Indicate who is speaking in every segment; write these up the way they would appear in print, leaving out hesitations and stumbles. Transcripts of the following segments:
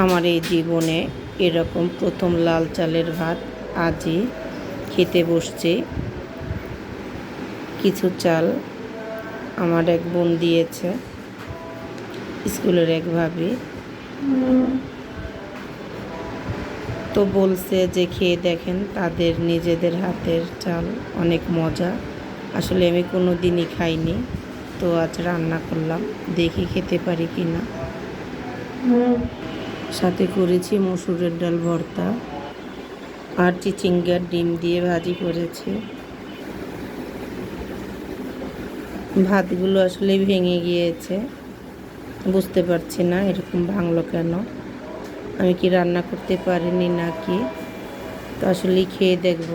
Speaker 1: আমার এই জীবনে এরকম প্রথম লাল চালের ভাত আজই খেতে বসছি। কিছু চাল আমার এক বোন দিয়েছে, স্কুলের এক ভাবি। তো বলছে যে খেয়ে দেখেন, তাদের নিজেদের হাতের চাল অনেক মজা। আসলে আমি কোনো দিনই খাইনি, তো আজ রান্না করলাম, দেখি খেতে পারি কি না। সাথে করেছি মসুরের ডাল ভর্তা আর চিচিঙ্গার ডিম দিয়ে ভাজি করেছি। ভাতগুলো আসলে ভেঙে গিয়েছে, বুঝতে পারছি না এরকম ভাঙলো কেন। আমি কি রান্না করতে পারিনি নাকি? তো আসলেই খেয়ে দেখব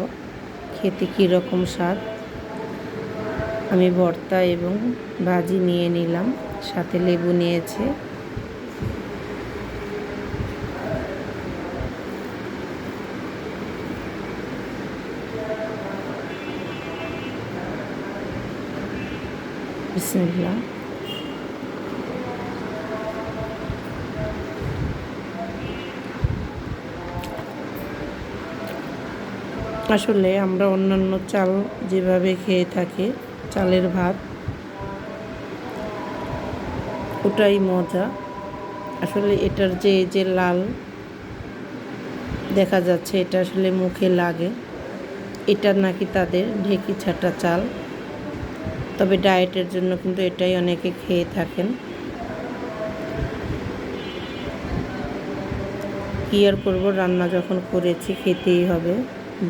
Speaker 1: খেতে কীরকম স্বাদ। আমি ভর্তা এবং ভাজি নিয়ে নিলাম, সাথে লেবু নিয়েছে। বিসমিল্লাহ। আসলে আমরা অন্যান্য চাল যেভাবে খেয়ে থাকি, চালের ভাত, ওটাই মজা। আসলে এটার যে লাল দেখা যাচ্ছে, এটা আসলে মুখে লাগে। এটা নাকি তাদের ঢেকি ছাটা চাল, তবে ডায়েটের জন্য কিন্তু এটাই অনেকে খেয়ে থাকেন। কী আর করবো, রান্না যখন করেছি খেতেই হবে,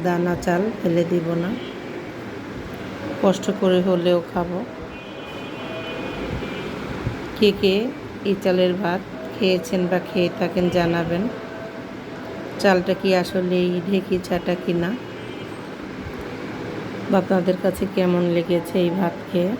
Speaker 1: দানা চাল ফেলে দিব না, কষ্ট করে হলেও খাবো। কে কে এই চালের ভাত খেয়েছেন বা খেয়ে থাকেন জানাবেন। চালটা কি আসলে এই ঢেকি ছাটা কিনা, বা আপনাদের কাছে কেমন লেগেছে এই ভাত খেয়ে।